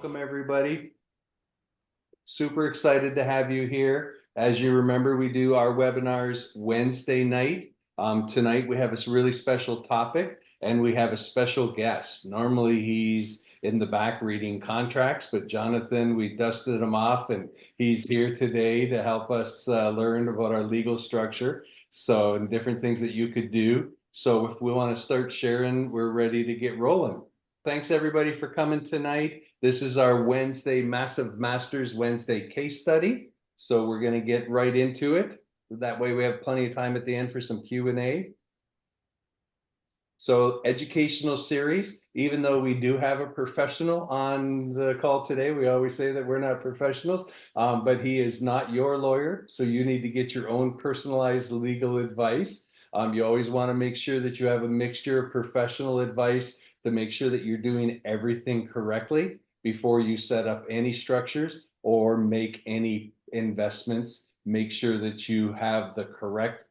Welcome, everybody. Super excited to have you here. As you remember, we do our webinars Wednesday night. Tonight we have a really special topic and we have a special guest. Normally he's in the back reading contracts, but Jonathan, we dusted him off and he's here today to help us learn about our legal structure. So, and different things that you could do. So if we want to start sharing, we're ready to get rolling. Thanks everybody for coming tonight. This is our Wednesday Massive Masters Wednesday case study. So we're going to get right into it. That way we have plenty of time at the end for some Q&A. So educational series, even though we do have a professional on the call today, we always say that we're not professionals, but he is not your lawyer. So you need to get your own personalized legal advice. You always want to make sure that you have a mixture of professional advice to make sure that you're doing everything correctly before you set up any structures or make any investments. Make sure that you have the correct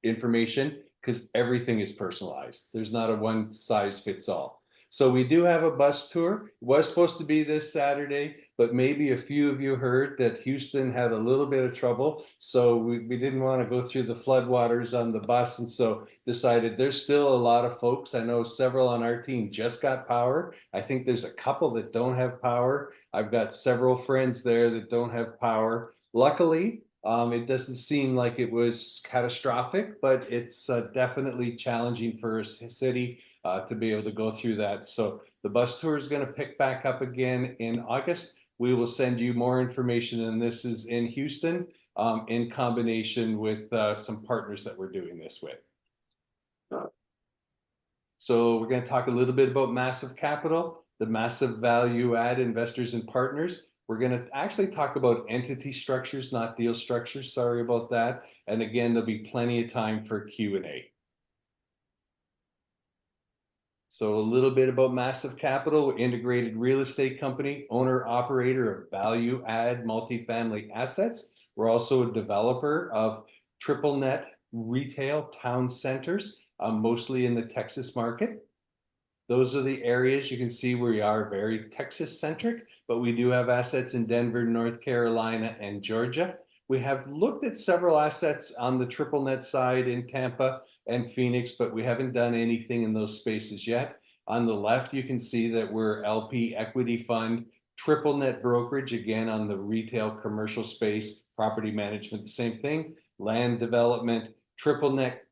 information because everything is personalized. There's not a one size fits all. So we do have a bus tour. It was supposed to be this Saturday, but maybe a few of you heard that Houston had a little bit of trouble. So we didn't want to go through the floodwaters on the bus. And so decided there's still a lot of folks. I know several on our team just got power. I think there's a couple that don't have power. I've got several friends there that don't have power. Luckily, it doesn't seem like it was catastrophic, but it's definitely challenging for a city to be able to go through that. So the bus tour is going to pick back up again in August. We will send you more information, and this is in Houston in combination with some partners that we're doing this with. So we're going to talk a little bit about massive capital, the massive value add investors and partners. We're going to actually talk about entity structures, not deal structures. Sorry about that. And again, there'll be plenty of time for Q&A. So a little bit about massive capital, integrated real estate company, owner operator of value add multifamily assets. We're also a developer of triple net retail town centers, mostly in the Texas market. Those are the areas you can see where we are very Texas centric, but we do have assets in Denver, North Carolina, and Georgia. We have looked at several assets on the triple net side in Tampa and Phoenix, but we haven't done anything in those spaces yet. On the left, you can see that we're LP equity fund, triple net brokerage, again on the retail commercial space, property management, the same thing, land development, triple net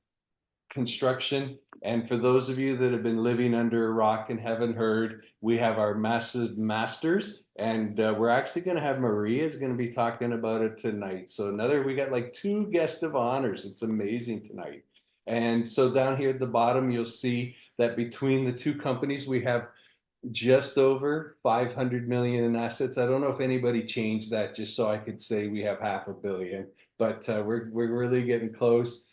construction. And for those of you that have been living under a rock and haven't heard, we have our massive masters, and we're actually going to have Maria is going to be talking about it tonight. So we got like 2 guests of honors. It's amazing tonight. And so down here at the bottom, you'll see that between the 2 companies, we have just over 500 million in assets. I don't know if anybody changed that just so I could say we have $500 million, but we're really getting close.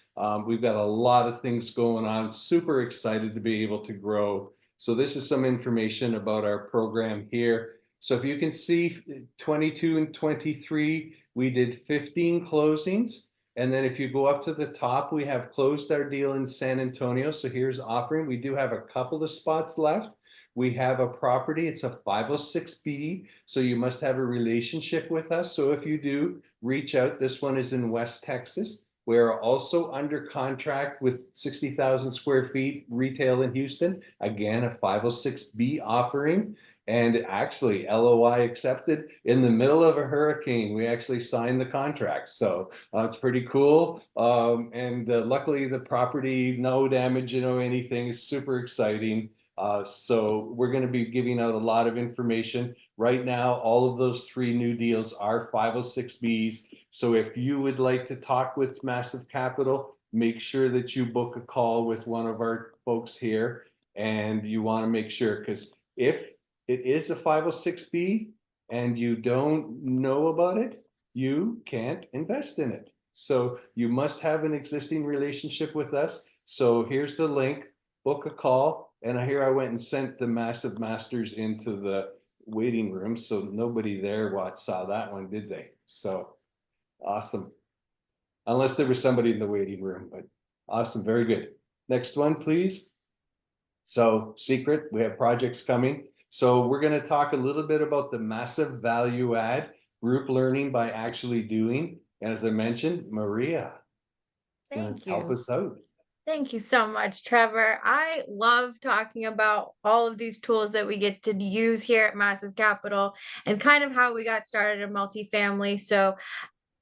We've got a lot of things going on, super excited to be able to grow. So this is some information about our program here. So if you can see 22 and 23, we did 15 closings. And then if you go up to the top, we have closed our deal in San Antonio. So here's offering. We do have a couple of spots left. We have a property, it's a 506B, so you must have a relationship with us. So if you do, reach out. This one is in West Texas. We're also under contract with 60,000 square feet retail in Houston. Again, a 506B offering, and actually LOI accepted in the middle of a hurricane. We actually signed the contract. So it's pretty cool. Luckily the property, no damage, anything is super exciting. So we're going to be giving out a lot of information. Right now, all of those 3 new deals are 506Bs. So if you would like to talk with Massive Capital, make sure that you book a call with one of our folks here. And you want to make sure, because if it is a 506B and you don't know about it, you can't invest in it. So you must have an existing relationship with us. So here's the link, book a call. And here I went and sent the Massive Masters into the waiting room. So nobody there saw that one, did they? So awesome. Unless there was somebody in the waiting room, but awesome. Very good. Next one, please. So secret, we have projects coming. So we're going to talk a little bit about the massive value add, group learning by actually doing. And as I mentioned, Maria is going to Thank help you. us out. Thank you so much, Trevor. I love talking about all of these tools that we get to use here at Massive Capital and kind of how we got started in multifamily. So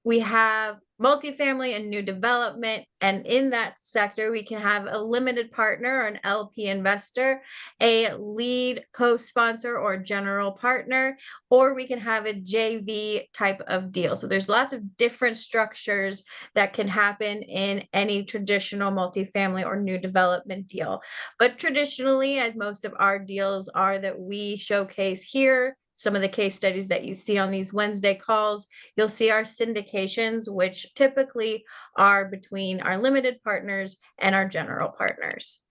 we have multifamily and new development. And in that sector, we can have a limited partner or an LP investor, a lead co-sponsor or general partner, or we can have a JV type of deal. So there's lots of different structures that can happen in any traditional multifamily or new development deal. But traditionally, as most of our deals are that we showcase here, some of the case studies that you see on these Wednesday calls, you'll see our syndications, which typically are between our limited partners and our general partners.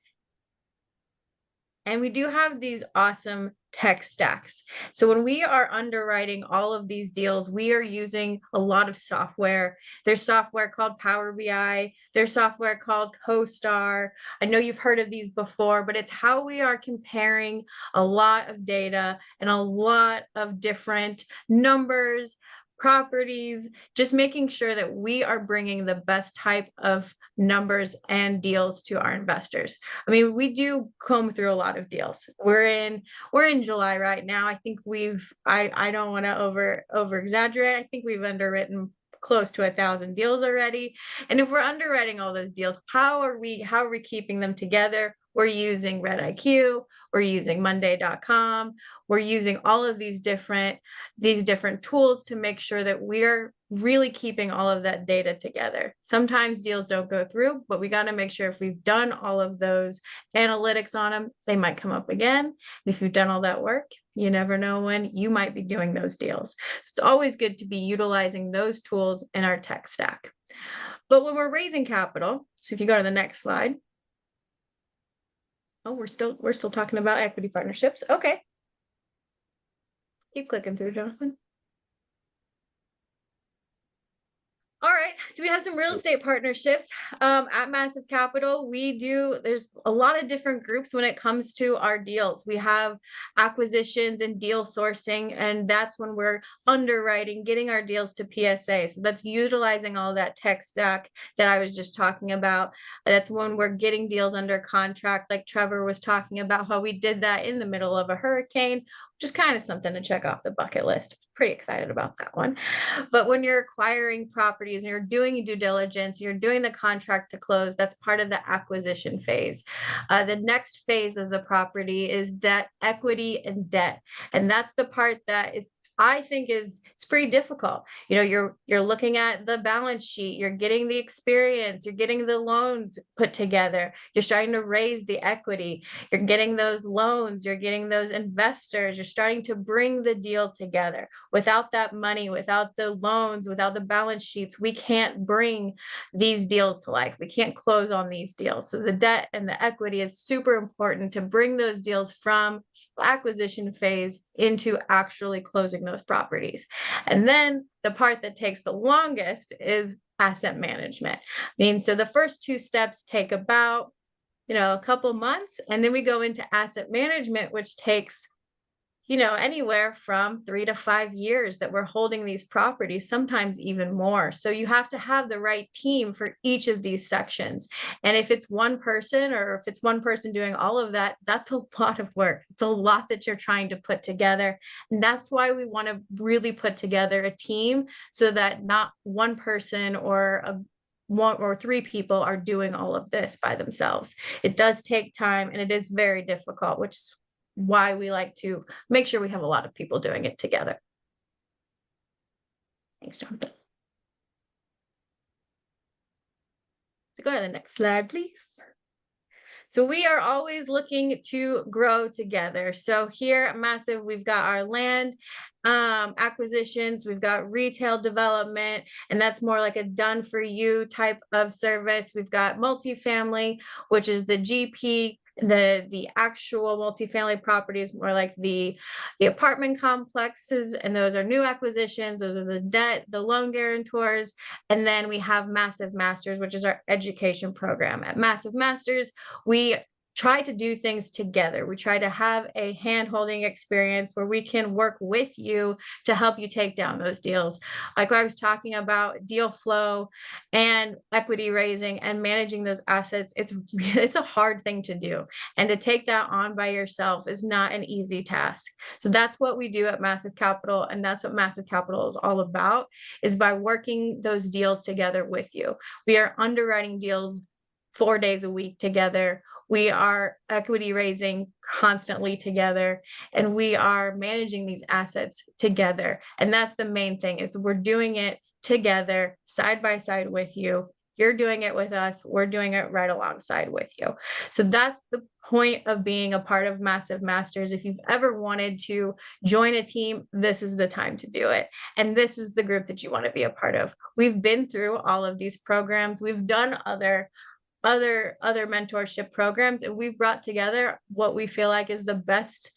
And we do have these awesome tech stacks. So when we are underwriting all of these deals, we are using a lot of software. There's software called Power BI. There's software called CoStar. I know you've heard of these before, but it's how we are comparing a lot of data and a lot of different numbers, properties, just making sure that we are bringing the best type of numbers and deals to our investors. I mean, we do comb through a lot of deals. We're in July right now. I think I don't want to over exaggerate. I think we've underwritten close to 1,000 deals already. And if we're underwriting all those deals, how are we keeping them together? We're using Red IQ, we're using Monday.com, we're using all of these different tools to make sure that we're really keeping all of that data together. Sometimes deals don't go through, but we got to make sure if we've done all of those analytics on them, they might come up again. And if you've done all that work, you never know when you might be doing those deals. So it's always good to be utilizing those tools in our tech stack. But when we're raising capital, so if you go to the next slide. Oh, we're still talking about equity partnerships. Okay. Keep clicking through, Jonathan. All right, so we have some real estate partnerships at Massive Capital. There's a lot of different groups when it comes to our deals. We have acquisitions and deal sourcing, and that's when we're underwriting, getting our deals to PSA. So that's utilizing all that tech stack that I was just talking about. That's when we're getting deals under contract, like Trevor was talking about how we did that in the middle of a hurricane, just kind of something to check off the bucket list. Pretty excited about that one. But when you're acquiring properties and you're doing due diligence, you're doing the contract to close, that's part of the acquisition phase. The next phase of the property is debt, equity, and debt. And that's the part that I think it's pretty difficult. You're looking at the balance sheet, you're getting the experience, you're getting the loans put together, you're starting to raise the equity, you're getting those loans, you're getting those investors, you're starting to bring the deal together. Without that money, without the loans, without the balance sheets, we can't bring these deals to life. We can't close on these deals. So the debt and the equity is super important to bring those deals from acquisition phase into actually closing those properties. And then the part that takes the longest is asset management. So the first two steps take about a couple months, and then we go into asset management, which takes anywhere from 3 to 5 years that we're holding these properties, sometimes even more. So you have to have the right team for each of these sections. And if it's one person or if it's one person doing all of that, that's a lot of work. It's a lot that you're trying to put together. And that's why we want to really put together a team so that not one person or one or three people are doing all of this by themselves. It does take time and it is very difficult, which is why we like to make sure we have a lot of people doing it together. Thanks, Jonathan. So go to the next slide, please. So we are always looking to grow together. So here at Massive, we've got our land acquisitions, we've got retail development, and that's more like a done for you type of service. We've got multifamily, which is the GP. The actual multifamily properties, more like the apartment complexes, and those are new acquisitions. Those are the debt, the loan guarantors, and then we have Massive Masters, which is our education program. At Massive Masters, we try to do things together. We try to have a hand-holding experience where we can work with you to help you take down those deals. Like what I was talking about, deal flow and equity raising and managing those assets, it's a hard thing to do. And to take that on by yourself is not an easy task. So that's what we do at Massive Capital, and that's what Massive Capital is all about, is by working those deals together with you. We are underwriting deals 4 days a week together. We are equity raising constantly together, and we are managing these assets together. And that's the main thing, is we're doing it together, side by side with you. You're doing it with us. We're doing it right alongside with you. So that's the point of being a part of Massive Masters. If you've ever wanted to join a team, this is the time to do it. And this is the group that you want to be a part of. We've been through all of these programs. We've done other mentorship programs, and we've brought together what we feel like is the best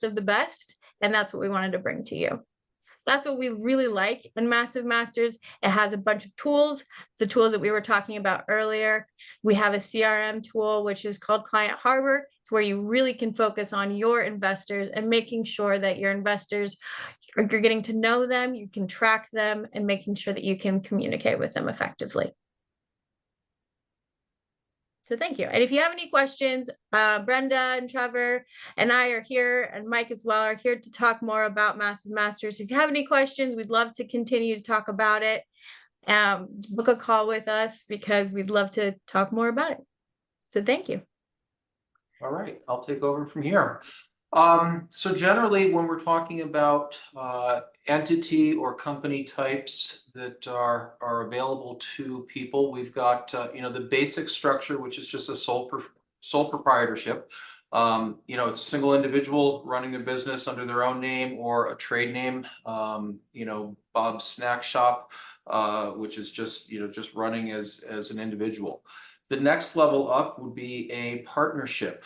of the best. And that's what we wanted to bring to you. That's what we really like in Massive Masters. It has a bunch of tools, the tools that we were talking about earlier. We have a CRM tool, which is called Client Harbor. It's where you really can focus on your investors and making sure that your investors, you're getting to know them, you can track them, and making sure that you can communicate with them effectively. So thank you. And if you have any questions, Brenda and Trevor and I are here, and Mike as well are here to talk more about Massive Masters. If you have any questions, we'd love to continue to talk about it. Book a call with us because we'd love to talk more about it. So thank you. All right, I'll take over from here. So generally, when we're talking about entity or company types that are available to people, we've got the basic structure, which is just a sole proprietorship. It's a single individual running their business under their own name or a trade name. Bob's Snack Shop, which is just running as an individual. The next level up would be a partnership.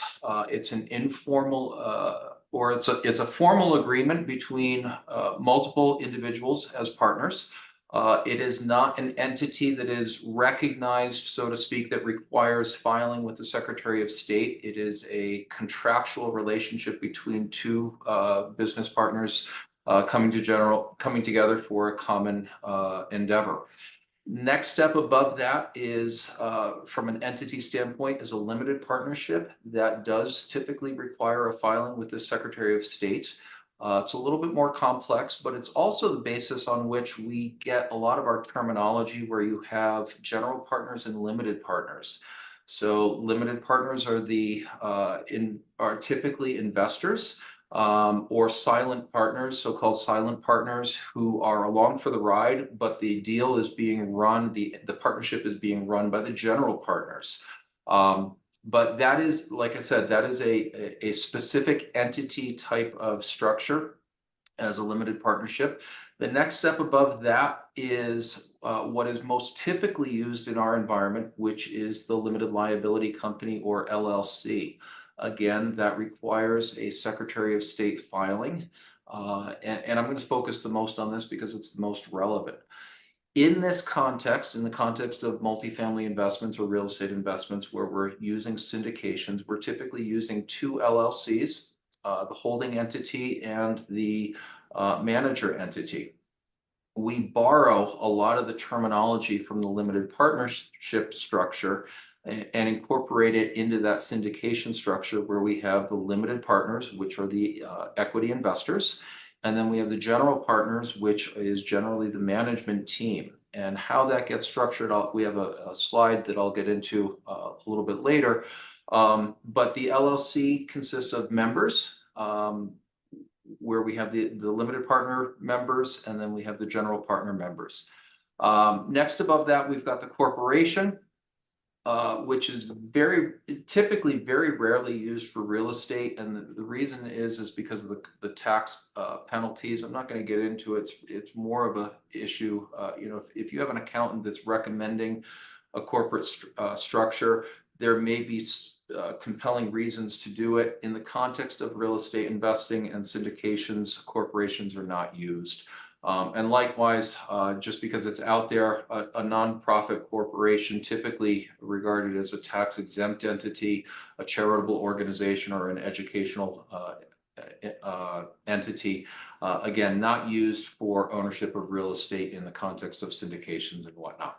It's an informal or it's a formal agreement between multiple individuals as partners. It is not an entity that is recognized, so to speak, that requires filing with the Secretary of State. It is a contractual relationship between two business partners coming together for a common endeavor. Next step above that is, from an entity standpoint, is a limited partnership that does typically require a filing with the Secretary of State. It's a little bit more complex, but it's also the basis on which we get a lot of our terminology, where you have general partners and limited partners. So limited partners are are typically investors. Or silent partners, so-called silent partners, who are along for the ride, but the deal is being run, the partnership is being run by the general partners. But that is, like I said, that is a specific entity type of structure as a limited partnership. The next step above that is what is most typically used in our environment, which is the limited liability company, or LLC. Again, that requires a Secretary of State filing. And I'm going to focus the most on this because it's the most relevant. In this context, in the context of multifamily investments or real estate investments where we're using syndications, we're typically using two LLCs, the holding entity and the manager entity. We borrow a lot of the terminology from the limited partnership structure and incorporate it into that syndication structure, where we have the limited partners, which are the equity investors, and then we have the general partners, which is generally the management team. And how that gets structured, we have a slide that I'll get into a little bit later. But the LLC consists of members, where we have the limited partner members, and then we have the general partner members. Next above that, we've got the corporation, which is typically very rarely used for real estate. And the reason is because of the tax penalties. I'm not going to get into it. It's more of a issue. If you have an accountant that's recommending a corporate structure, there may be compelling reasons to do it. In the context of real estate investing and syndications, corporations are not used. And likewise, just because it's out there, a nonprofit corporation typically regarded as a tax exempt entity, a charitable organization, or an educational entity, again, not used for ownership of real estate in the context of syndications and whatnot.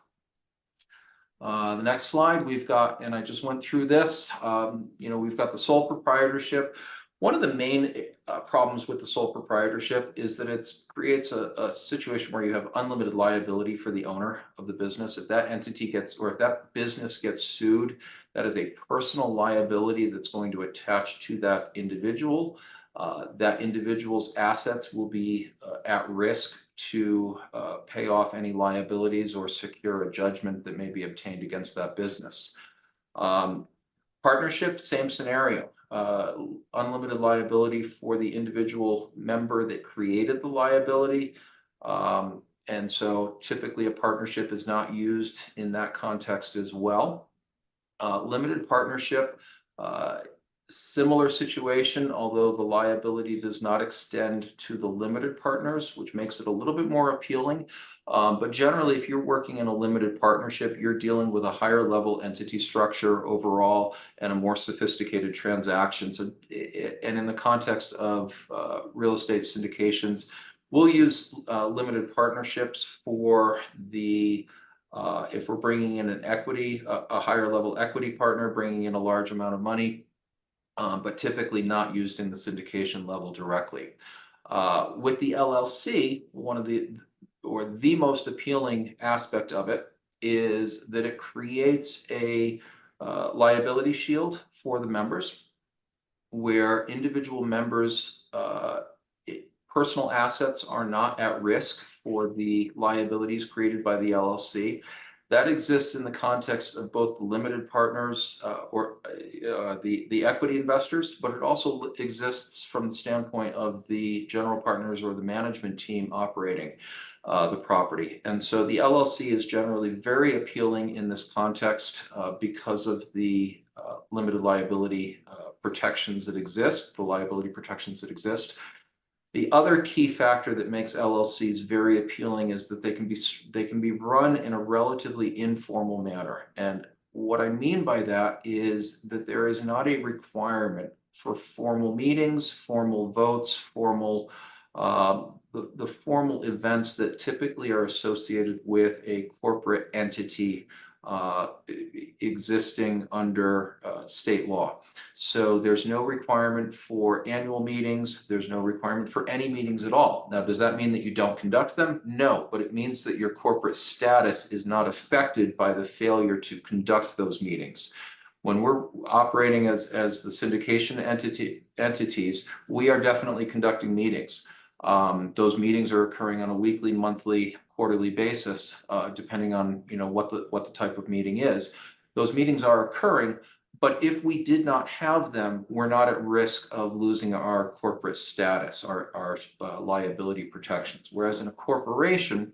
The next slide we've got, and I just went through this, we've got the sole proprietorship. One of the main problems with the sole proprietorship is that it creates a situation where you have unlimited liability for the owner of the business. If that entity gets, or if that business gets sued, that is a personal liability that's going to attach to that individual. That individual's assets will be at risk to pay off any liabilities or secure a judgment that may be obtained against that business. Partnership, same scenario. Unlimited liability for the individual member that created the liability. And so typically a partnership is not used in that context as well. Limited partnership, similar situation, although the liability does not extend to the limited partners, which makes it a little bit more appealing. But generally, if you're working in a limited partnership, you're dealing with a higher level entity structure overall and a more sophisticated transaction. So, and in the context of real estate syndications, we'll use limited partnerships for the if we're bringing in an equity, a higher level equity partner, bringing in a large amount of money, but typically not used in the syndication level directly. With the LLC, one of the most appealing aspect of it is that it creates a liability shield for the members, where individual members' personal assets are not at risk for the liabilities created by the LLC. That exists in the context of both the limited partners or the equity investors, but it also exists from the standpoint of the general partners or the management team operating the property. And so the LLC is generally very appealing in this context because of the limited liability protections that exist, the liability protections that exist. The other key factor that makes LLCs very appealing is that they can be run in a relatively informal manner. And what I mean by that is that there is not a requirement for formal meetings, formal votes, formal the formal events that typically are associated with a corporate entity existing under state law. So there's no requirement for annual meetings. There's no requirement for any meetings at all. Now, does that mean that you don't conduct them? No, but it means that your corporate status is not affected by the failure to conduct those meetings. When we're operating as the syndication entities, we are definitely conducting meetings. Those meetings are occurring on a weekly, monthly, quarterly basis, depending on what the type of meeting is. Those meetings are occurring, but if we did not have them, we're not at risk of losing our corporate status, our liability protections. Whereas in a corporation,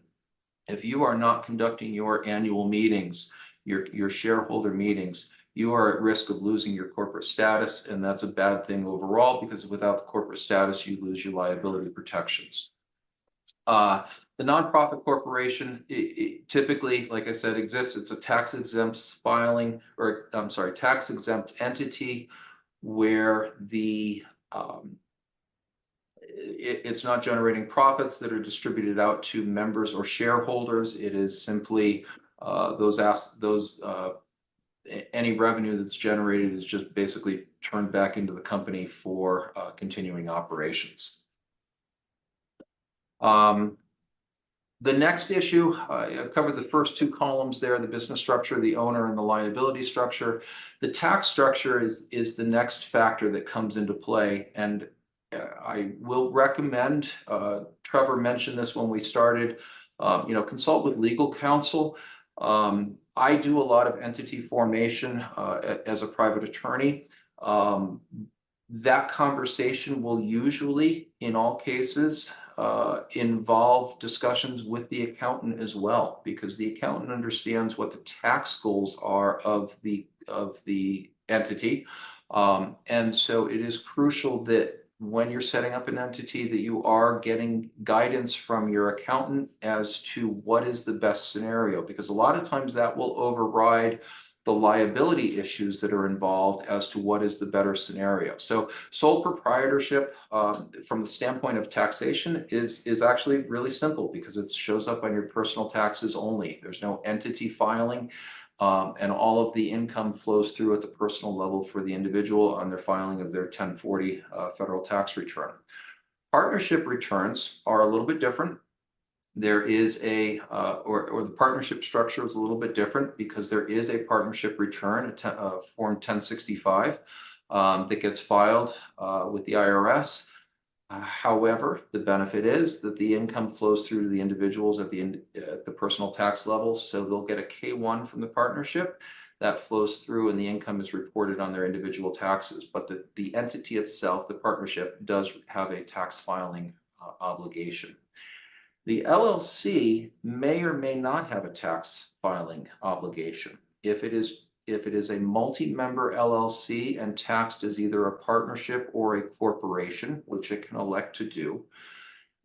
if you are not conducting your annual meetings, your shareholder meetings, you are at risk of losing your corporate status, and that's a bad thing overall, because without the corporate status, you lose your liability protections. The nonprofit corporation, it typically, like I said, exists. It's a tax exempt filing, or I'm sorry, tax exempt entity where it's not generating profits that are distributed out to members or shareholders. It is simply any revenue that's generated is just basically turned back into the company for continuing operations. The next issue, I've covered the first two columns there, the business structure, the owner, and the liability structure. The tax structure is the next factor that comes into play. And I will recommend, Trevor mentioned this when we started, consult with legal counsel. I do a lot of entity formation as a private attorney. That conversation will usually, in all cases, involve discussions with the accountant as well, because the accountant understands what the tax goals are of the entity. And so it is crucial that when you're setting up an entity that you are getting guidance from your accountant as to what is the best scenario, because a lot of times that will override the liability issues that are involved as to what is the better scenario. So sole proprietorship, from the standpoint of taxation, is actually really simple because it shows up on your personal taxes only. There's no entity filing. And all of the income flows through at the personal level for the individual on their filing of their 1040 federal tax return. Partnership returns are a little bit different. There is a, or the partnership structure is a little bit different because there is a partnership return, Form 1065, that gets filed with the IRS. However, the benefit is that the income flows through to the individuals at the personal tax level. So they'll get a K-1 from the partnership that flows through and the income is reported on their individual taxes. But the entity itself, the partnership, does have a tax filing obligation. The LLC may or may not have a tax filing obligation. If it is a multi-member LLC and taxed as either a partnership or a corporation, which it can elect to do,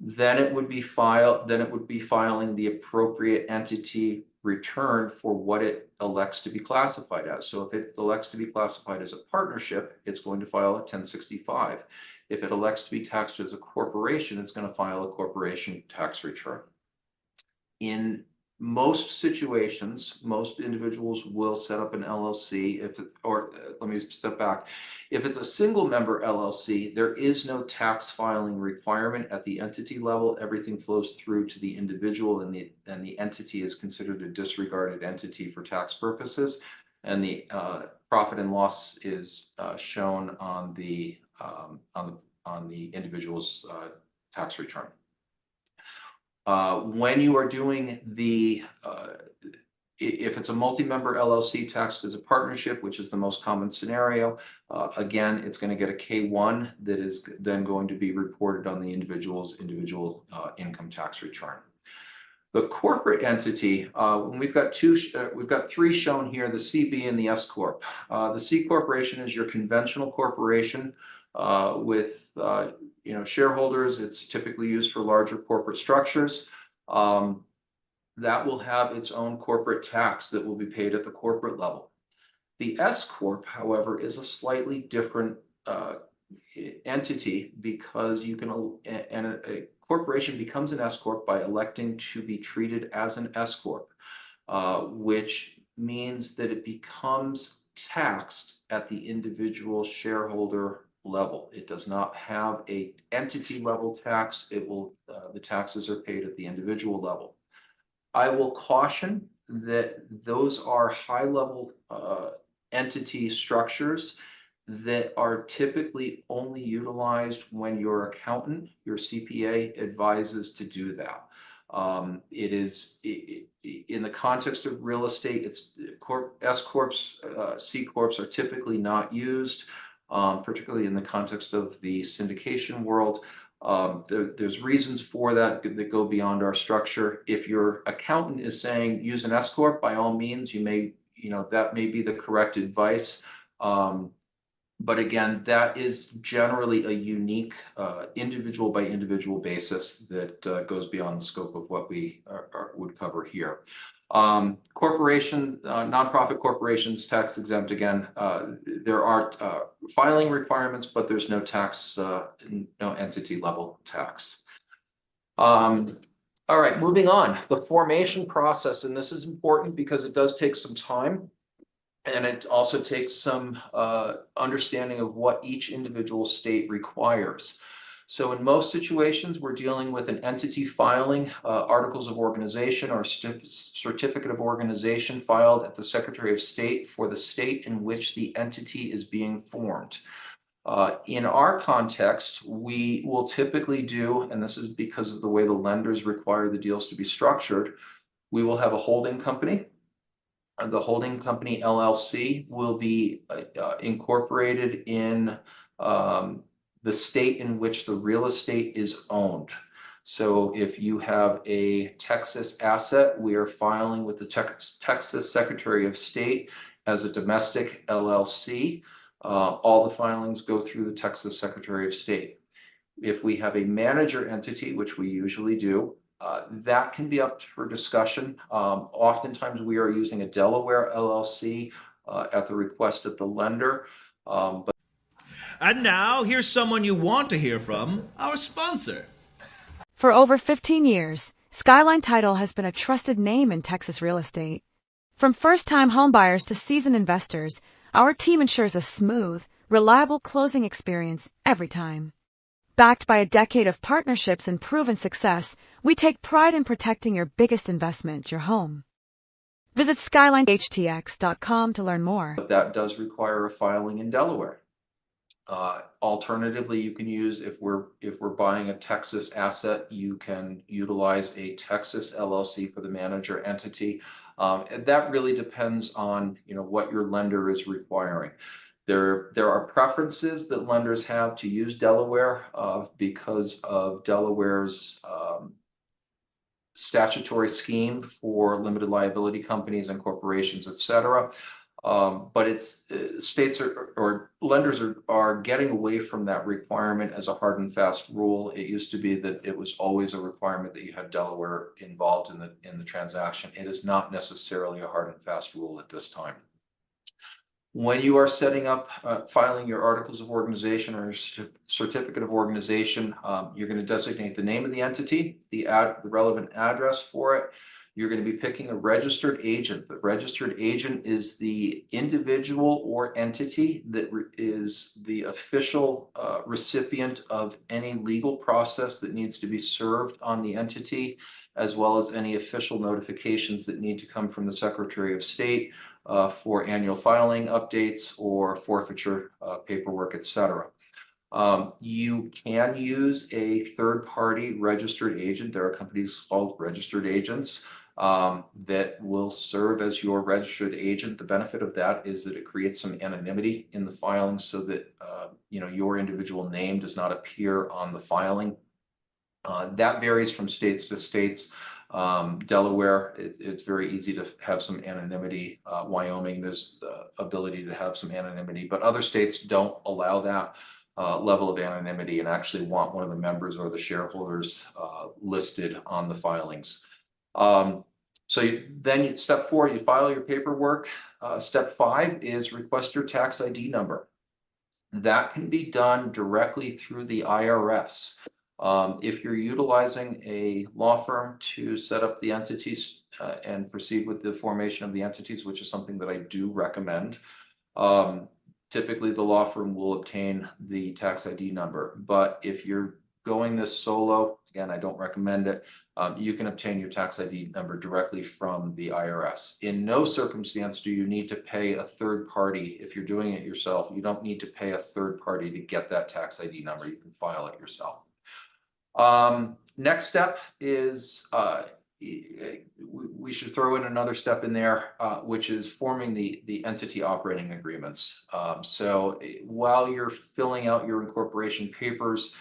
then it would be filing the appropriate entity return for what it elects to be classified as. So if it elects to be classified as a partnership, it's going to file a 1065. If it elects to be taxed as a corporation, it's going to file a corporation tax return. In most situations, most individuals will set up an LLC let me step back. If it's a single member LLC, there is no tax filing requirement at the entity level. Everything flows through to the individual and the entity is considered a disregarded entity for tax purposes. And the profit and loss is shown on the individual's tax return. When you are doing if it's a multi-member LLC taxed as a partnership, which is the most common scenario, again, it's going to get a K-1 that is then going to be reported on the individual's income tax return. The corporate entity, we've got three shown here: the CB and the S Corp. The C corporation is your conventional corporation with shareholders. It's typically used for larger corporate structures. That will have its own corporate tax that will be paid at the corporate level. The S Corp, however, is a slightly different entity because a corporation becomes an S Corp by electing to be treated as an S Corp, which means that it becomes taxed at the individual shareholder level. It does not have a entity level tax. The taxes are paid at the individual level. I will caution that those are high level entity structures that are typically only utilized when your accountant, your CPA, advises to do that. In the context of real estate, S Corps, C Corps are typically not used. Particularly in the context of the syndication world. There's reasons for that go beyond our structure. If your accountant is saying use an S Corp, by all means, that may be the correct advice. But again, that is generally a unique individual by individual basis that goes beyond the scope of what we would cover here. Nonprofit corporations, tax exempt again. There are filing requirements, but there's no tax, no entity level tax. All right, moving on. The formation process, and this is important because it does take some time. And it also takes some understanding of what each individual state requires. So in most situations, we're dealing with an entity filing articles of organization or certificate of organization filed at the Secretary of State for the state in which the entity is being formed. In our context, we will typically do, and this is because of the way the lenders require the deals to be structured, we will have a holding company. The holding company LLC will be incorporated in the state in which the real estate is owned. So if you have a Texas asset, we are filing with the Texas Secretary of State as a domestic LLC. All the filings go through the Texas Secretary of State. If we have a manager entity, which we usually do, that can be up for discussion. Oftentimes we are using a Delaware LLC at the request of the lender. But And now, here's someone you want to hear from, our sponsor. For over 15 years, Skyline Title has been a trusted name in Texas real estate. From first-time homebuyers to seasoned investors, our team ensures a smooth, reliable closing experience every time. Backed by a decade of partnerships and proven success, we take pride in protecting your biggest investment, your home. Visit SkylineHTX.com to learn more. that does require a filing in Delaware. Alternatively, you can use, if we're buying a Texas asset, you can utilize a Texas LLC for the manager entity. And that really depends on, what your lender is requiring. There are preferences that lenders have to use Delaware because of Delaware's statutory scheme for limited liability companies and corporations, et cetera. But it's states or lenders are getting away from that requirement as a hard and fast rule. It used to be that it was always a requirement that you had Delaware involved in the transaction. It is not necessarily a hard and fast rule at this time. When you are setting up, filing your articles of organization or certificate of organization, you're going to designate the name of the entity, the relevant address for it. You're going to be picking a registered agent. The registered agent is the individual or entity that is the official recipient of any legal process that needs to be served on the entity, as well as any official notifications that need to come from the Secretary of State for annual filing updates or forfeiture paperwork, etc. You can use a third-party registered agent. There are companies called registered agents that will serve as your registered agent. The benefit of that is that it creates some anonymity in the filing so that your individual name does not appear on the filing. That varies from states to states. Delaware, it's very easy to have some anonymity. Wyoming, there's the ability to have some anonymity, but other states don't allow that level of anonymity and actually want one of the members or the shareholders listed on the filings. Then step 4, you file your paperwork. Step 5 is request your tax ID number. That can be done directly through the IRS. If you're utilizing a law firm to set up the entities and proceed with the formation of the entities, which is something that I do recommend, typically the law firm will obtain the tax ID number. But if you're going this solo, again, I don't recommend it. You can obtain your tax ID number directly from the IRS. In no circumstance do you need to pay a third party. If you're doing it yourself, you don't need to pay a third party to get that tax ID number. You can file it yourself. Next step is we should throw in another step in there, which is forming the entity operating agreements. So while you're filling out your incorporation papers,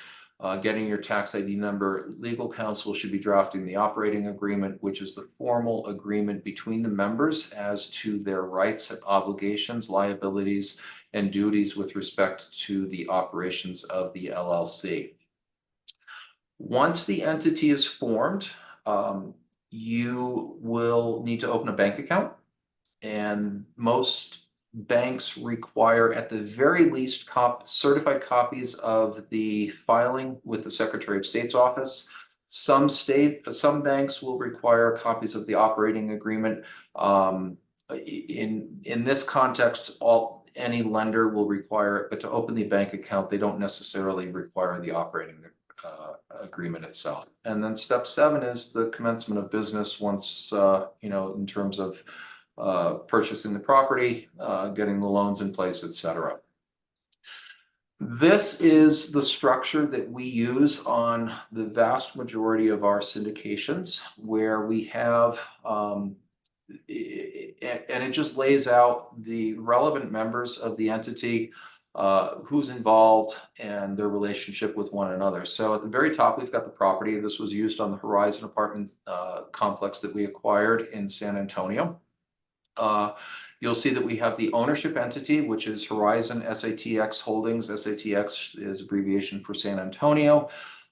getting your tax ID number, legal counsel should be drafting the operating agreement, which is the formal agreement between the members as to their rights and obligations, liabilities, and duties with respect to the operations of the LLC. Once the entity is formed, you will need to open a bank account, and most banks require at the very least certified copies of the filing with the Secretary of State's office. Some banks will require copies of the operating agreement. In this context, any lender will require it, but to open the bank account, they don't necessarily require the operating agreement itself. And then step 7 is the commencement of business once, in terms of purchasing the property, getting the loans in place, etc. This is the structure that we use on the vast majority of our syndications, where we have, and it just lays out the relevant members of the entity, who's involved, and their relationship with one another. So at the very top, we've got the property. This was used on the Horizon apartment complex that we acquired in San Antonio. You'll see that we have the ownership entity, which is Horizon SATX Holdings. SATX is abbreviation for San Antonio.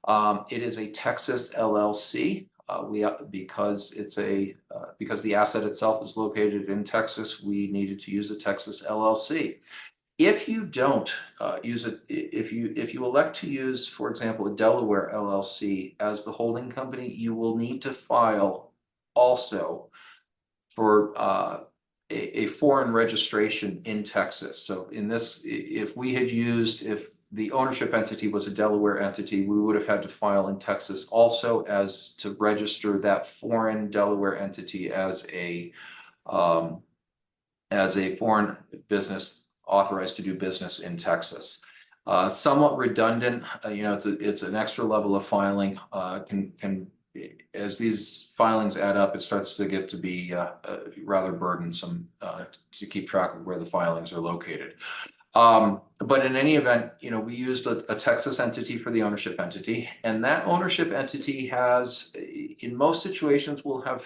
It is a Texas LLC. Because the asset itself is located in Texas, we needed to use a Texas LLC. If you don't use it, if you elect to use, for example, a Delaware LLC as the holding company, you will need to file also for a foreign registration in Texas. So in this, if the ownership entity was a Delaware entity, we would have had to file in Texas also as to register that foreign Delaware entity as a foreign business authorized to do business in Texas. Somewhat redundant, it's an extra level of filing. As these filings add up, it starts to get to be rather burdensome to keep track of where the filings are located. But in any event, we used a Texas entity for the ownership entity, and that ownership entity has, in most situations, we'll have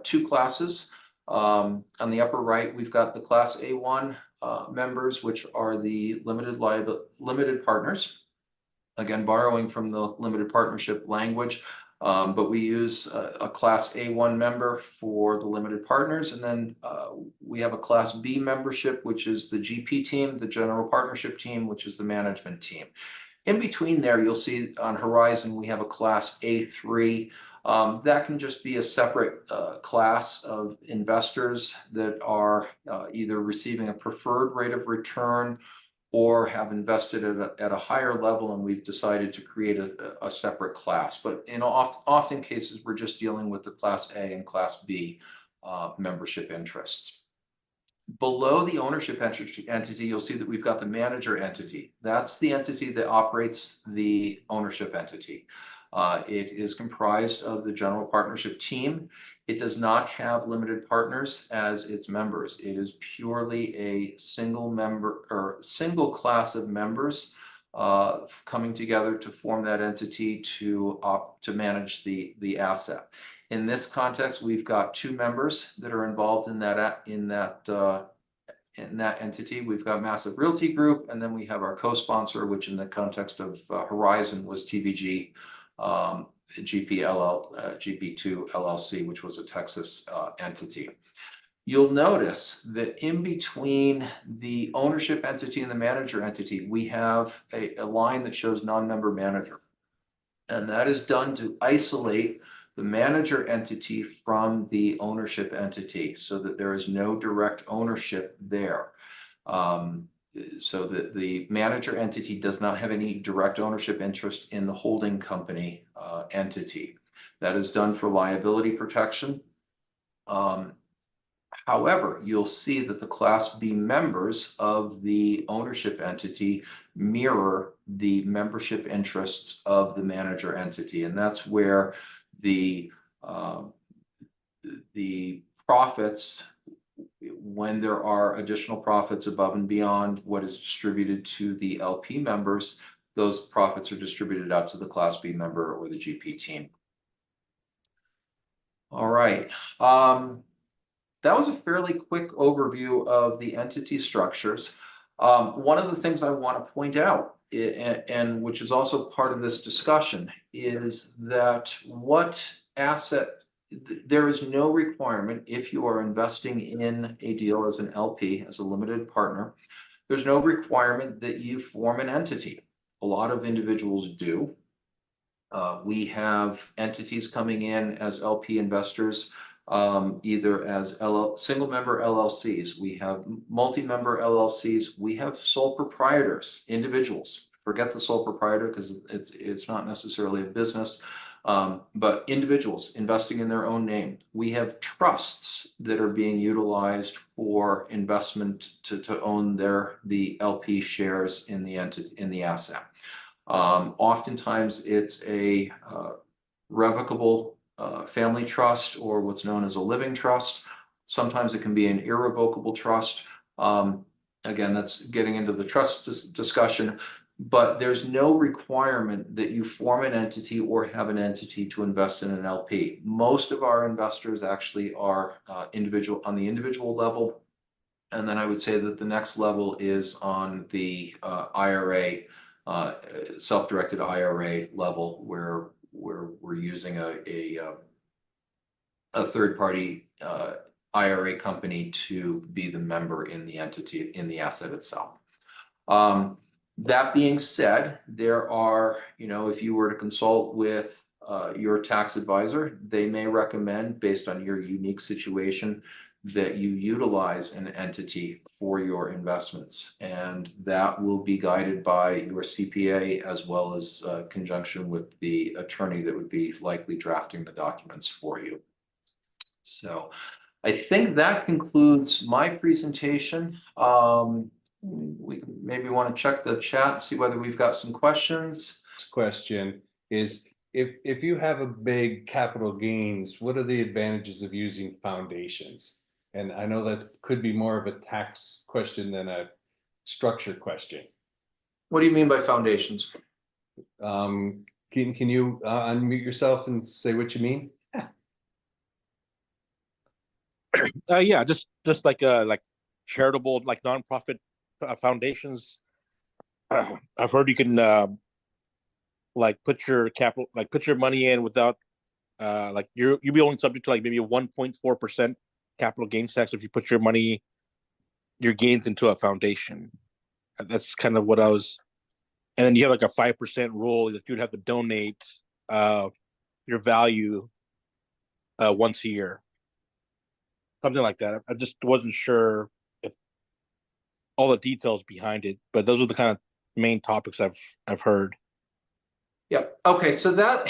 two classes. On the upper right, we've got the Class A1 members, which are the limited partners. Again, borrowing from the limited partnership language. But we use a Class A1 member for the limited partners, and then we have a Class B membership, which is the GP team, the general partnership team, which is the management team. In between there, you'll see on Horizon, we have a Class A3. That can just be a separate class of investors that are either receiving a preferred rate of return or have invested at a higher level, and we've decided to create a separate class. But in often cases, we're just dealing with the Class A and Class B membership interests. Below the ownership entity, you'll see that we've got the manager entity. That's the entity that operates the ownership entity. It is comprised of the general partnership team. It does not have limited partners as its members. It is purely a single member or single class of members coming together to form that entity to manage the asset. In this context, we've got two members that are involved in that entity. We've got Massive Realty Group, and then we have our co-sponsor, which in the context of Horizon was TVG. GP2 LLC, which was a Texas entity. You'll notice that in between the ownership entity and the manager entity, we have a line that shows non-member manager. And that is done to isolate the manager entity from the ownership entity so that there is no direct ownership there. So that the manager entity does not have any direct ownership interest in the holding company entity. That is done for liability protection. However, you'll see that the Class B members of the ownership entity mirror the membership interests of the manager entity, and that's where the profits, when there are additional profits above and beyond what is distributed to the LP members, those profits are distributed out to the Class B member or the GP team. All right. That was a fairly quick overview of the entity structures. One of the things I want to point out, and which is also part of this discussion, is that there is no requirement if you are investing in a deal as an LP, as a limited partner, there's no requirement that you form an entity. A lot of individuals do. We have entities coming in as LP investors, either as single member LLCs. We have multi-member LLCs. We have sole proprietors, individuals. Forget the sole proprietor because it's not necessarily a business. But individuals investing in their own name. We have trusts that are being utilized for investment to own the LP shares in the asset. Oftentimes it's a revocable family trust or what's known as a living trust. Sometimes it can be an irrevocable trust. Again, that's getting into the trust discussion. But there's no requirement that you form an entity or have an entity to invest in an LP. Most of our investors actually are on the individual level. And then I would say that the next level is on the IRA, self-directed IRA level, where we're using a third-party IRA company to be the member in the entity, in the asset itself. That being said, there are, if you were to consult with your tax advisor, they may recommend, based on your unique situation, that you utilize an entity for your investments. And that will be guided by your CPA, as well as conjunction with the attorney that would be likely drafting the documents for you. So I think that concludes my presentation. We maybe want to check the chat and see whether we've got some questions. Question is, if you have a big capital gains, what are the advantages of using foundations? And I know that could be more of a tax question than a structure question. What do you mean by foundations? Can you unmute yourself and say what you mean? Yeah, just like charitable, like nonprofit foundations. I've heard you can like put your capital, like put your money in without like you'll be only subject to like maybe a 1.4% capital gains tax if you put your gains into a foundation. That's kind of what I was. And then you have like a 5% rule that you'd have to donate your value once a year. Something like that. I just wasn't sure if all the details behind it, but those are the kind of main topics I've heard. Yeah. Okay. So that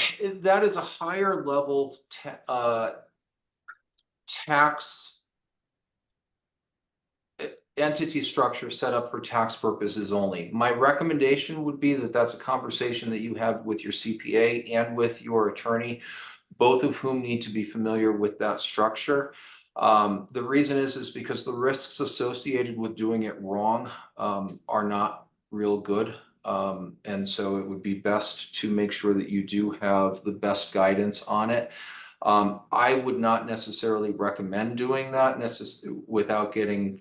is a higher level tax entity structure set up for tax purposes only. My recommendation would be that that's a conversation that you have with your CPA and with your attorney, both of whom need to be familiar with that structure. The reason is because the risks associated with doing it wrong are not real good. And so it would be best to make sure that you do have the best guidance on it. I would not necessarily recommend doing that without getting,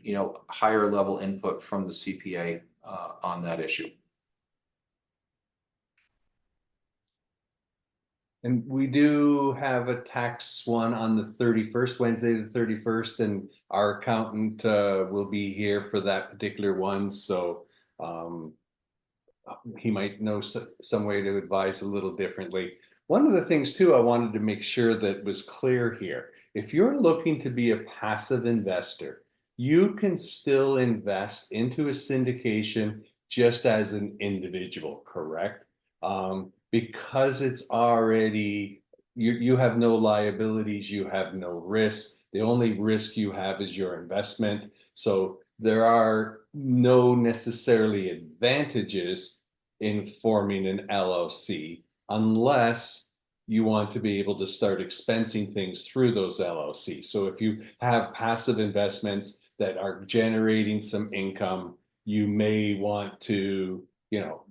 higher level input from the CPA on that issue. And we do have a tax one on the 31st, Wednesday the 31st, and our accountant will be here for that particular one. So he might know some way to advise a little differently. One of the things too, I wanted to make sure that was clear here. If you're looking to be a passive investor, you can still invest into a syndication just as an individual, correct? Because it's already, you have no liabilities, you have no risk. The only risk you have is your investment. So there are no necessarily advantages in forming an LLC unless you want to be able to start expensing things through those LLCs. So if you have passive investments that are generating some income, you may want to,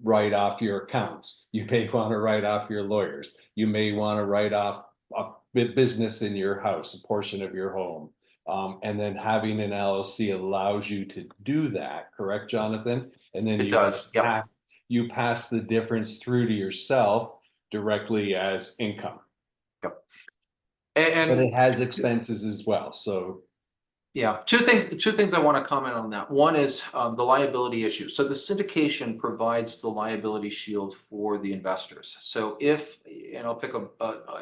write off your accounts. You may want to write off your lawyers. You may want to write off a business in your house, a portion of your home. And then having an LLC allows you to do that, correct, Jonathan? And then It does. Yep. You pass the difference through to yourself directly as income. Yep. But it has expenses as well. So yeah, two things I want to comment on that. One is the liability issue. So the syndication provides the liability shield for the investors. So and I'll pick an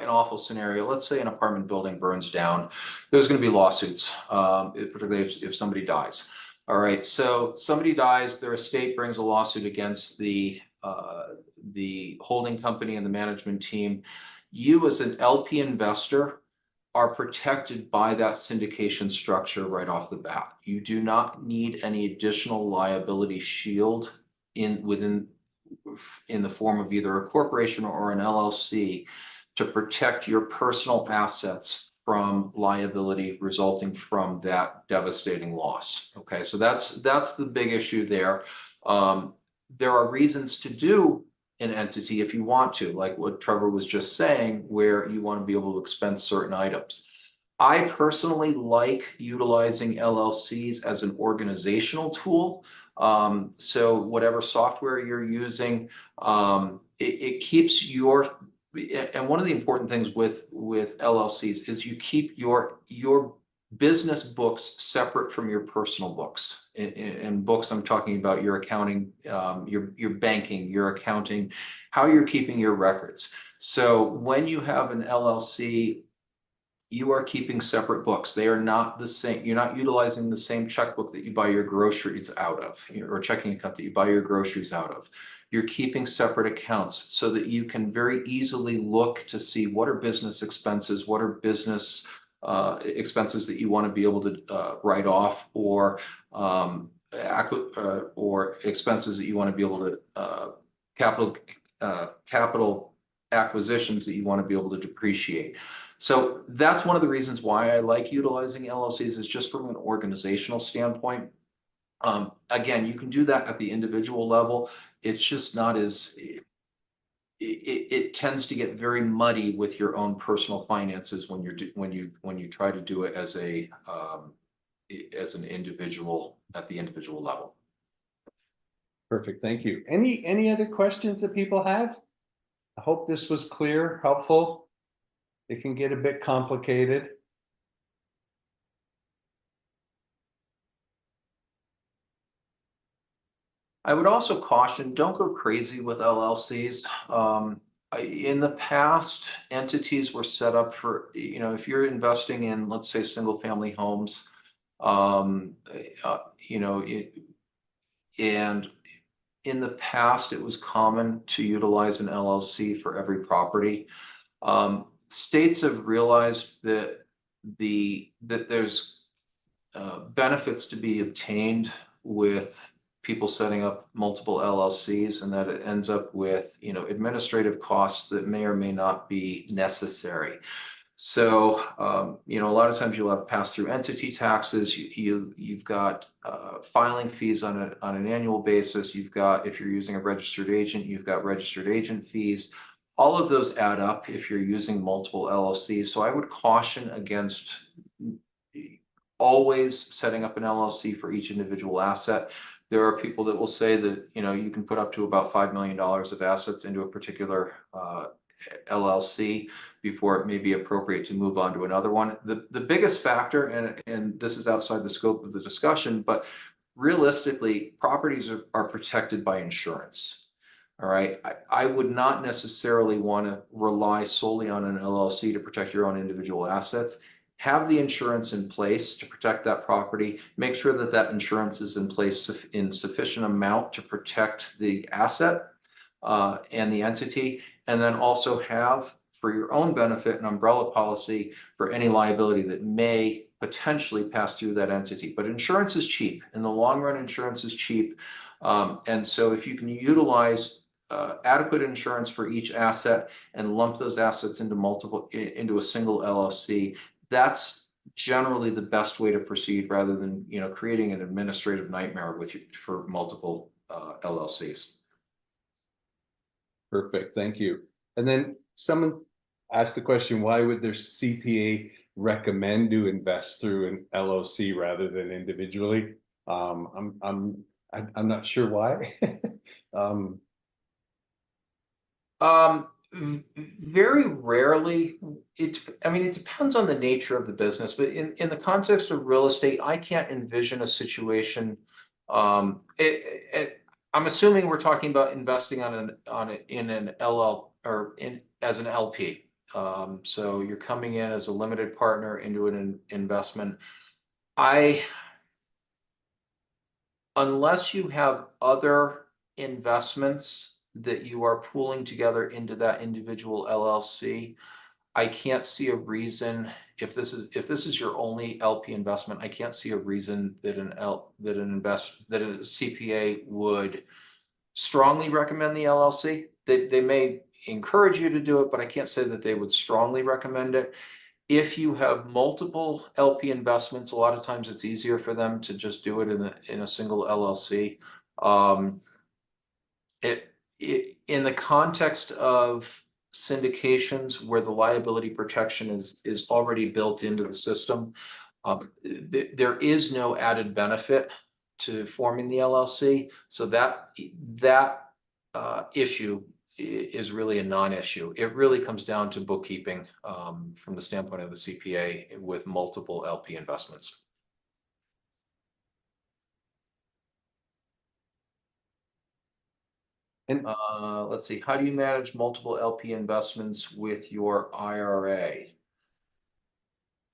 awful scenario. Let's say an apartment building burns down. There's going to be lawsuits, particularly if somebody dies. All right. So somebody dies, their estate brings a lawsuit against the holding company and the management team. You as an LP investor are protected by that syndication structure right off the bat. You do not need any additional liability shield in the form of either a corporation or an LLC to protect your personal assets from liability resulting from that devastating loss. Okay, so that's the big issue there. There are reasons to do an entity if you want to, like what Trevor was just saying, where you want to be able to expense certain items. I personally like utilizing LLCs as an organizational tool. So whatever software you're using, it keeps your, and one of the important things with LLCs is you keep your business books separate from your personal books. And books, I'm talking about your accounting, your banking, your accounting, how you're keeping your records. So when you have an LLC, you are keeping separate books. They are not the same. You're not utilizing the same checkbook that you buy your groceries out of, or checking account that you buy your groceries out of. You're keeping separate accounts so that you can very easily look to see what are business expenses, what are business expenses that you want to be able to write off, or expenses that you want to be able to capital acquisitions that you want to be able to depreciate. So that's one of the reasons why I like utilizing LLCs, is just from an organizational standpoint. Again, you can do that at the individual level. It's just not as, it tends to get very muddy with your own personal finances when you try to do it as an individual at the individual level. Perfect, thank you. Any other questions that people have? I hope this was clear, helpful. It can get a bit complicated. I would also caution, don't go crazy with LLCs. In the past, entities were set up for, if you're investing in, let's say, single family homes, and in the past, it was common to utilize an LLC for every property. States have realized that there's benefits to be obtained with people setting up multiple LLCs, and that it ends up with administrative costs that may or may not be necessary. So a lot of times you'll have pass-through entity taxes. You've got filing fees on an annual basis. You've got, if you're using a registered agent, you've got registered agent fees. All of those add up if you're using multiple LLCs. So I would caution against always setting up an LLC for each individual asset. There are people that will say that you can put up to about $5 million of assets into a particular LLC before it may be appropriate to move on to another one. The biggest factor, and this is outside the scope of the discussion, but realistically, properties are protected by insurance. All right. I would not necessarily want to rely solely on an LLC to protect your own individual assets. Have the insurance in place to protect that property. Make sure that that insurance is in place in sufficient amount to protect the asset and the entity. And then also have, for your own benefit, an umbrella policy for any liability that may potentially pass through that entity. But insurance is cheap. In the long run, insurance is cheap. And so if you can utilize adequate insurance for each asset and lump those assets into a single LLC, that's generally the best way to proceed, rather than creating an administrative nightmare for multiple LLCs. Perfect, thank you. And then someone asked the question, why would their CPA recommend to invest through an LLC rather than individually? I'm not sure why. Very rarely. It depends on the nature of the business, but in the context of real estate, I can't envision a situation. I'm assuming we're talking about investing in an LL or as an LP. So you're coming in as a limited partner into an investment. Unless you have other investments that you are pooling together into that individual LLC, I can't see a reason, if this is your only LP investment, I can't see a reason that a CPA would strongly recommend the LLC. They may encourage you to do it, but I can't say that they would strongly recommend it. If you have multiple LP investments, a lot of times it's easier for them to just do it in a single LLC. In the context of syndications where the liability protection is already built into the system, there is no added benefit to forming the LLC. So that issue is really a non-issue. It really comes down to bookkeeping from the standpoint of the CPA with multiple LP investments. And Let's see, how do you manage multiple LP investments with your IRA?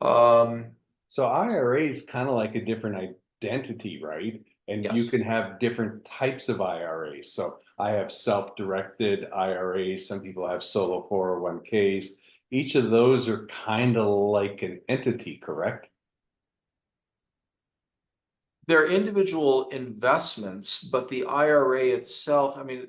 so IRA is kind of like a different identity, right? And you Yes. can have different types of IRAs. So I have self-directed IRAs. Some people have solo 401ks. Each of those are kind of like an entity, correct? They're individual investments, but the IRA itself, I mean,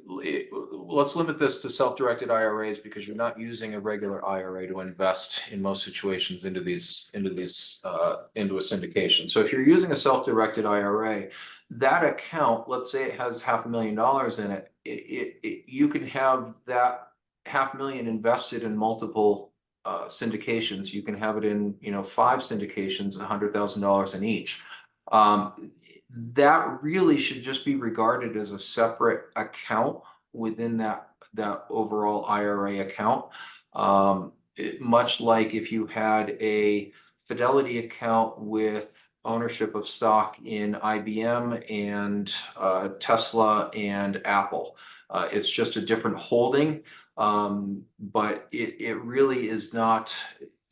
let's limit this to self-directed IRAs because you're not using a regular IRA to invest in most situations into a syndication. So if you're using a self-directed IRA, that account, let's say it has $500,000 in it, you can have that $500,000 invested in multiple syndications. You can have it in, 5 syndications, $100,000 in each. That really should just be regarded as a separate account within that overall IRA account. Much like if you had a Fidelity account with ownership of stock in IBM and Tesla and Apple. It's just a different holding, but it really is not.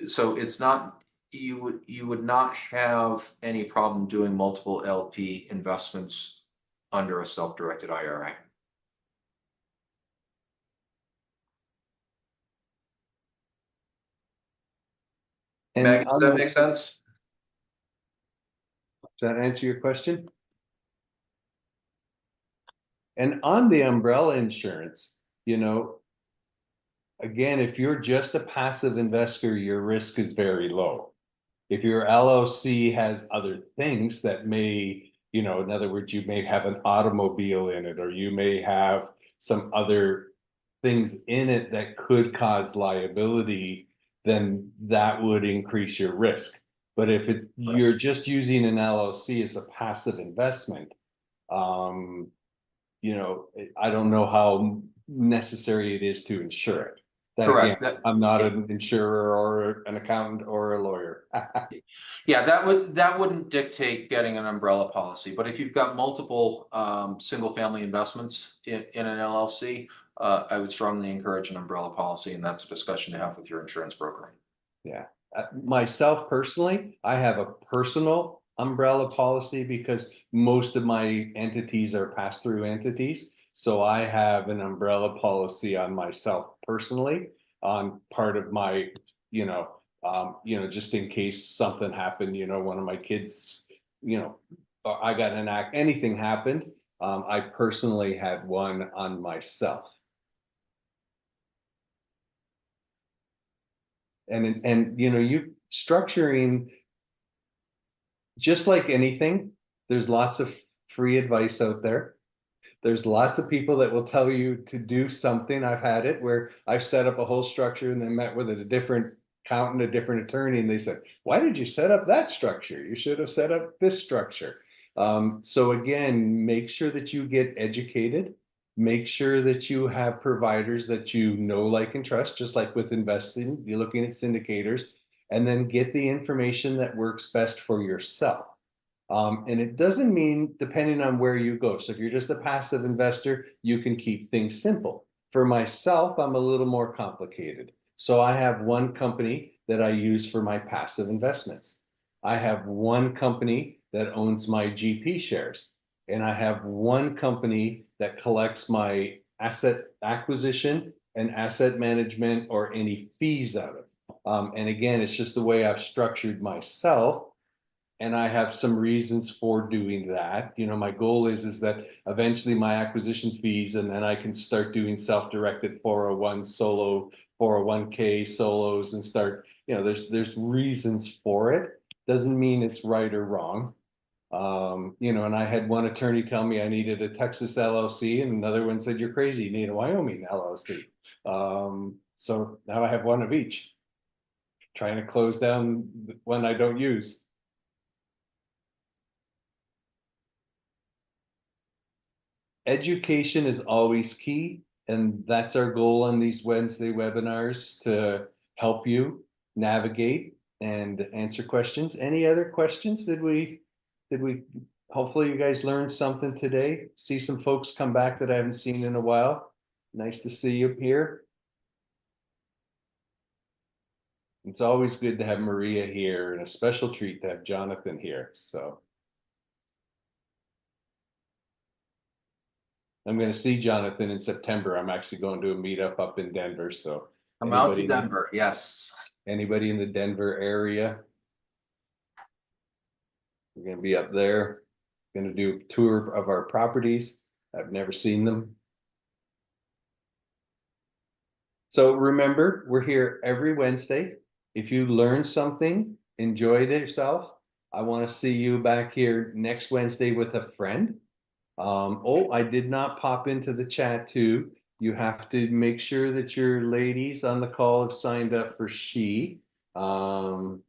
So it's not. You would not have any problem doing multiple LP investments under a self-directed IRA. And Meg, does that make sense? Does that answer your question? And on the umbrella insurance, again, if you're just a passive investor, your risk is very low. If your LLC has other things that may, in other words, you may have an automobile in it, or you may have some other things in it that could cause liability, then that would increase your risk. But if you're just using an LLC as a passive investment, I don't know how necessary it is to insure it. Correct. Again, I'm not an insurer or an accountant or a lawyer. Yeah, that wouldn't dictate getting an umbrella policy. But if you've got multiple single family investments in an LLC, I would strongly encourage an umbrella policy, and that's a discussion to have with your insurance broker. Yeah, myself personally, I have a personal umbrella policy because most of my entities are pass-through entities. So I have an umbrella policy on myself personally on part of my, just in case something happened, one of my kids, I got anything happened. I personally had one on myself. And you structuring, just like anything, there's lots of free advice out there. There's lots of people that will tell you to do something. I've had it where I've set up a whole structure and then met with a different accountant, a different attorney, and they said, why did you set up that structure? You should have set up this structure. So again, make sure that you get educated. Make sure that you have providers that you know, like, and trust, just like with investing, you're looking at syndicators, and then get the information that works best for yourself. And it doesn't mean depending on where you go. So if you're just a passive investor, you can keep things simple. For myself, I'm a little more complicated. So I have one company that I use for my passive investments. I have one company that owns my GP shares. And I have one company that collects my asset acquisition and asset management or any fees out of. And again, it's just the way I've structured myself. And I have some reasons for doing that. My goal is that eventually my acquisition fees, and then I can start doing self-directed 401 solo, 401k solos, and start, there's reasons for it. Doesn't mean it's right or wrong. And I had one attorney tell me I needed a Texas LLC, and another one said, you're crazy, you need a Wyoming LLC. So now I have one of each. Trying to close down the one I don't use. Education is always key, and that's our goal on these Wednesday webinars, to help you navigate and answer questions. Any other questions? Did we, hopefully you guys learned something today. See some folks come back that I haven't seen in a while. Nice to see you here. It's always good to have Maria here, and a special treat to have Jonathan here, so. I'm gonna see Jonathan in September. I'm actually going to a meetup up in Denver, so. I'm out to anybody- Denver, yes. Anybody in the Denver area? We're gonna be up there, gonna do a tour of our properties. I've never seen them. So remember, we're here every Wednesday. If you learned something, enjoyed yourself, I want to see you back here next Wednesday with a friend. Oh, I did not pop into the chat too. You have to make sure that your ladies on the call have signed up for She. And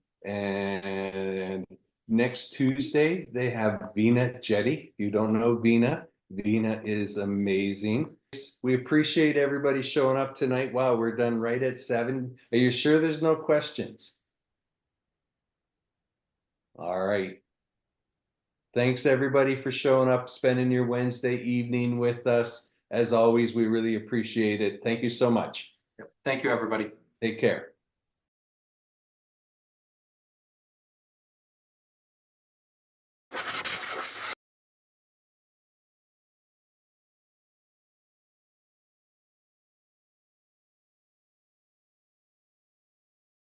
next Tuesday, they have Vina Jetty. If you don't know Vina, Vina is amazing. We appreciate everybody showing up tonight. Wow, we're done right at 7. Are you sure there's no questions? All right. Thanks everybody for showing up, spending your Wednesday evening with us. As always, we really appreciate it. Thank you so much. Thank you, everybody. Take care.